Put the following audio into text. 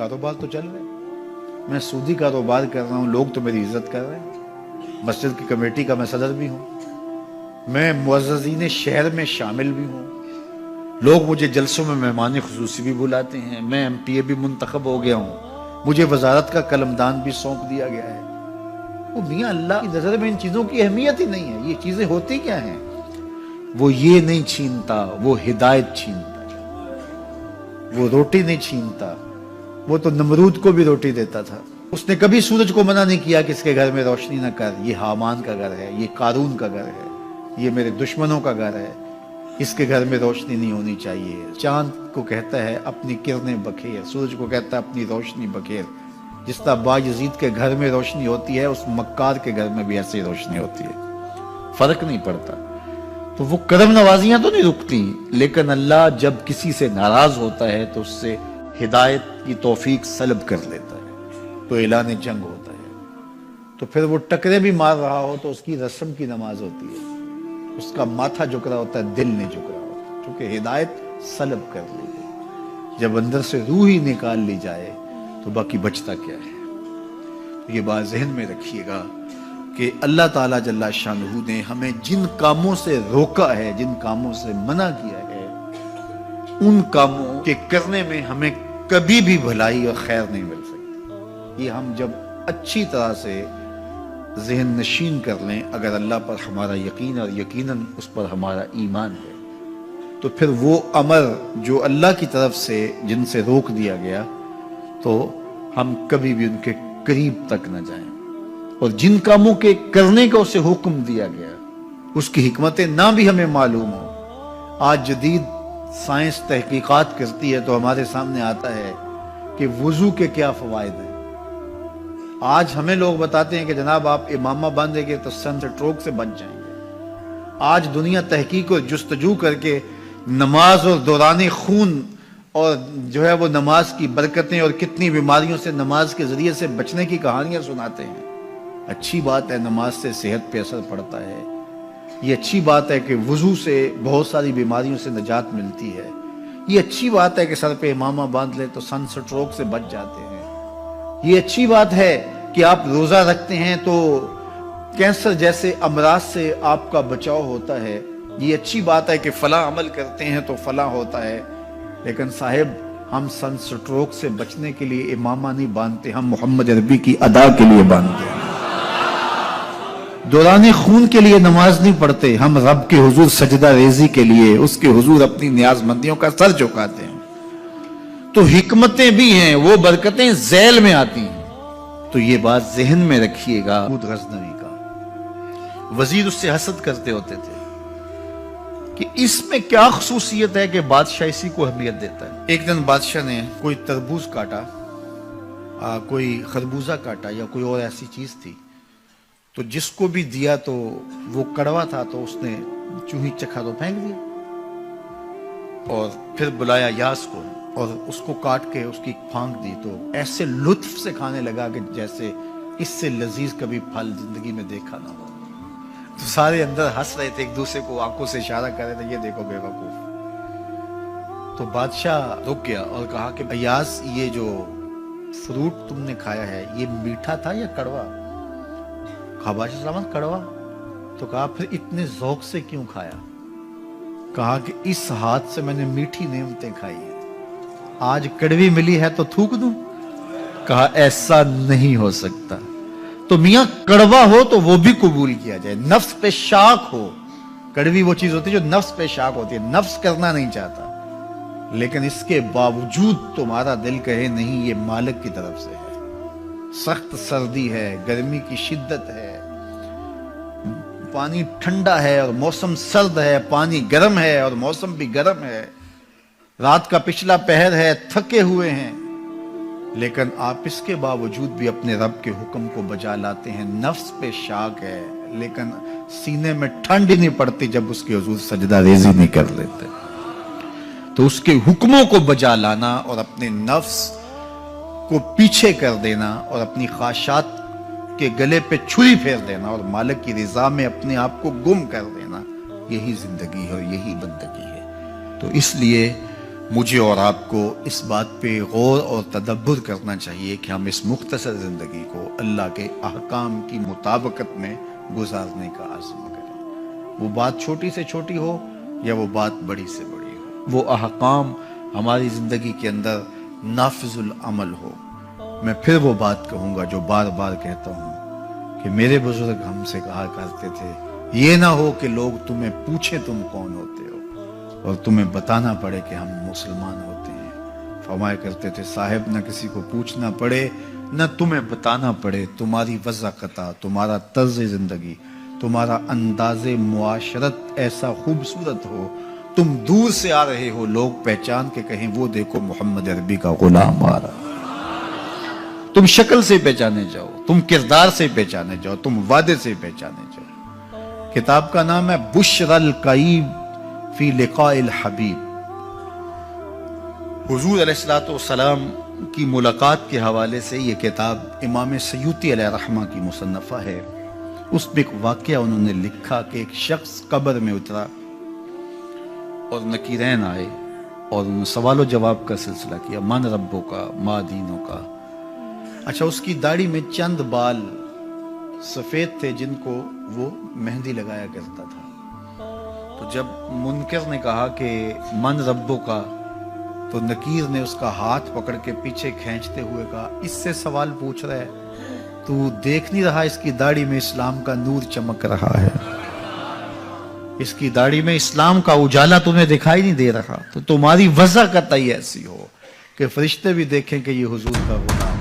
کاروبار تو چل رہا ہے، میں سودی کاروبار کر رہا ہوں، لوگ تو میری عزت کر رہے ہیں، مسجد کی کمیٹی کا میں صدر بھی ہوں، میں معززین شہر میں شامل بھی ہوں، لوگ مجھے جلسوں میں مہمان خصوصی بھی بلاتے ہیں، میں ایم پی اے بھی منتخب ہو گیا ہوں، مجھے وزارت کا قلمدان بھی سونپ دیا گیا ہے۔ وہ میاں اللہ کی نظر میں ان چیزوں کی اہمیت ہی نہیں ہے۔ یہ چیزیں ہوتی کیا ہیں؟ وہ یہ نہیں چھینتا، وہ ہدایت چھینتا، وہ روٹی نہیں چھینتا، وہ تو نمرود کو بھی روٹی دیتا تھا۔ اس نے کبھی سورج کو منع نہیں کیا کہ اس کے گھر میں روشنی نہ کر، یہ حامان کا گھر ہے، یہ قارون کا گھر ہے، یہ میرے دشمنوں کا گھر ہے، اس کے گھر میں روشنی نہیں ہونی چاہیے۔ چاند کو کہتا ہے اپنی کرنیں بکھیر، سورج کو کہتا ہے اپنی روشنی بکھیر۔ جس طرح باجزید کے گھر میں روشنی ہوتی ہے، اس مکار کے گھر میں بھی ایسی روشنی ہوتی ہے، فرق نہیں پڑتا۔ تو وہ کرم نوازیاں تو نہیں رکتی، لیکن اللہ جب کسی سے ناراض ہوتا ہے تو اس سے ہدایت کی توفیق سلب کر لیتا ہے، تو اعلان جنگ ہوتا ہے۔ تو پھر وہ ٹکرے بھی مار رہا ہو تو اس کی رسم کی نماز ہوتی ہے، اس کا ماتھا جھک رہا ہوتا ہے، دل نہیں جھک رہا ہوتا، کیونکہ ہدایت سلب کر لی گئی۔ جب اندر سے روح ہی نکال لی جائے تو باقی بچتا کیا ہے؟ یہ بات ذہن میں رکھیے گا کہ اللہ تعالیٰ جل شانہ نے ہمیں جن کاموں سے روکا ہے، جن کاموں سے منع کیا ہے، ان کاموں کے کرنے میں ہمیں کبھی بھی بھلائی اور خیر نہیں مل سکتی۔ یہ ہم جب اچھی طرح سے ذہن نشین کر لیں، اگر اللہ پر ہمارا یقین اور یقیناً اس پر ہمارا ایمان ہے، تو پھر وہ امر جو اللہ کی طرف سے جن سے روک دیا گیا تو ہم کبھی بھی ان کے قریب تک نہ جائیں، اور جن کاموں کے کرنے کا اسے حکم دیا گیا اس کی حکمتیں نہ بھی ہمیں معلوم ہو۔ آج جدید سائنس تحقیقات کرتی ہے تو ہمارے سامنے آتا ہے کہ وضو کے کیا فوائد ہیں۔ آج ہمیں لوگ بتاتے ہیں کہ جناب آپ امامہ باندھیں گے تو سن سٹروک سے بچ جائیں گے۔ آج دنیا تحقیق اور جستجو کر کے نماز اور دوران خون اور جو ہے وہ نماز کی برکتیں اور کتنی بیماریوں سے نماز کے ذریعے سے بچنے کی کہانیاں سناتے ہیں۔ اچھی بات ہے، نماز سے صحت پہ اثر پڑتا ہے، یہ اچھی بات ہے کہ وضو سے بہت ساری بیماریوں سے نجات ملتی ہے، یہ اچھی بات ہے کہ سر پہ امامہ باندھ لے تو سن سٹروک سے بچ جاتے ہیں، یہ اچھی بات ہے کہ آپ روزہ رکھتے ہیں تو کینسر جیسے امراض سے آپ کا بچاؤ ہوتا ہے، یہ اچھی بات ہے کہ فلاں عمل کرتے ہیں تو فلاں ہوتا ہے۔ لیکن صاحب ہم سن سٹروک سے بچنے کے لیے امامہ نہیں باندھتے، ہم محمد عربی کی ادا کے لیے باندھتے ہیں۔ دوران خون کے لیے نماز نہیں پڑھتے، ہم رب کے حضور سجدہ ریزی کے لیے اس کے حضور اپنی نیاز مندیوں کا سر جھکاتے ہیں۔ تو حکمتیں بھی ہیں، وہ برکتیں ذیل میں آتی ہیں۔ تو یہ بات ذہن میں رکھیے گا۔ غزنوی کا وزیر اس سے حسد کرتے ہوتے تھے کہ اس میں کیا خصوصیت ہے کہ بادشاہ اسی کو اہمیت دیتا ہے۔ ایک دن بادشاہ نے کوئی تربوز کاٹا، کوئی خربوزہ کاٹا یا کوئی اور ایسی چیز تھی، تو جس کو بھی دیا تو وہ کڑوا تھا تو اس نے چوں ہی چکھا تو پھینک دیا، اور پھر بلایا یاس کو اور اس کو کاٹ کے اس کی پھانک دی تو ایسے لطف سے کھانے لگا کہ جیسے اس سے لذیذ کبھی پھل زندگی میں دیکھا نہ ہو۔ تو سارے اندر ہنس رہے تھے، ایک دوسرے کو آنکھوں سے اشارہ کر رہے تھے، یہ دیکھو بے وقوف۔ تو بادشاہ رک گیا اور کہا کہ ایاز یہ جو فروٹ تم نے کھایا ہے یہ میٹھا تھا یا کڑوا؟ کہا بادشاہ سلامت کڑوا۔ تو کہا پھر اتنے ذوق سے کیوں کھایا؟ کہا کہ اس ہاتھ سے میں نے میٹھی نعمتیں کھائی ہیں، آج کڑوی ملی ہے تو تھوک دوں؟ کہا ایسا نہیں ہو سکتا۔ تو میاں کڑوا ہو تو وہ بھی قبول کیا جائے، نفس پہ شاک ہو۔ کڑوی وہ چیز ہوتی ہے جو نفس پہ شاک ہوتی ہے، نفس کرنا نہیں چاہتا، لیکن اس کے باوجود تمہارا دل کہے نہیں یہ مالک کی طرف سے ہے۔ سخت سردی ہے، گرمی کی شدت ہے، پانی ٹھنڈا ہے اور موسم سرد ہے، پانی گرم ہے اور موسم بھی گرم ہے، رات کا پچھلا پہر ہے، تھکے ہوئے ہیں، لیکن آپ اس کے باوجود بھی اپنے رب کے حکم کو بجا لاتے ہیں۔ نفس پہ شاک ہے لیکن سینے میں ٹھنڈ ہی نہیں پڑتی جب اس کے حضور سجدہ ریزی نہیں کر لیتے۔ تو اس کے حکموں کو بجا لانا اور اپنے نفس کو پیچھے کر دینا اور اپنی خواہشات کے گلے پہ چھری پھیر دینا اور مالک کی رضا میں اپنے آپ کو گم کر دینا، یہی زندگی ہے اور یہی بندگی ہے۔ تو اس لیے مجھے اور آپ کو اس بات پہ غور اور تدبر کرنا چاہیے کہ ہم اس مختصر زندگی کو اللہ کے احکام کی مطابقت میں گزارنے کا عزم کریں، وہ بات چھوٹی سے چھوٹی ہو یا وہ بات بڑی سے بڑی ہو، وہ احکام ہماری زندگی کے اندر نافذ العمل ہو۔ میں پھر وہ بات کہوں گا جو بار بار کہتا ہوں کہ میرے بزرگ ہم سے کہا کرتے تھے، یہ نہ ہو کہ لوگ تمہیں پوچھیں تم کون ہوتے ہو اور تمہیں بتانا پڑے کہ ہم مسلمان ہوتے ہیں۔ فرمایا کرتے تھے صاحب نہ کسی کو پوچھنا پڑے نہ تمہیں بتانا پڑے، تمہاری وضاحت، تمہارا طرز زندگی، تمہارا انداز معاشرت ایسا خوبصورت ہو، تم دور سے آ رہے ہو لوگ پہچان کے کہیں وہ دیکھو محمد عربی کا غلام آ رہا۔ تم شکل سے پہچانے جاؤ، تم کردار سے پہچانے جاؤ، تم وعدے سے پہچانے جاؤ۔ کتاب کا نام ہے بشر القیب فی لقاء الحبیب۔ حضور علیہ السلام کی ملاقات کے حوالے سے یہ کتاب امام سیوطی علیہ رحمہ کی مصنفہ ہے۔ اس میں ایک واقعہ انہوں نے لکھا کہ ایک شخص قبر میں اترا اور نکیرین آئے اور انہوں نے سوال و جواب کا سلسلہ کیا، من ربوں کا، ما دینوں کا۔ اچھا، اس کی داڑھی میں چند بال سفید تھے جن کو وہ مہندی لگایا کرتا تھا۔ تو جب منکر نے کہا کہ من ربوں کا، تو نکیر نے اس کا ہاتھ پکڑ کے پیچھے کھینچتے ہوئے کہا اس سے سوال پوچھ رہا ہے، تو دیکھ نہیں رہا اس کی داڑھی میں اسلام کا نور چمک رہا ہے، اس کی داڑھی میں اسلام کا اجالا تمہیں دکھائی نہیں دے رہا؟ تو تمہاری وضع قطعی ایسی ہو کہ فرشتے بھی دیکھیں کہ یہ حضور کا غلام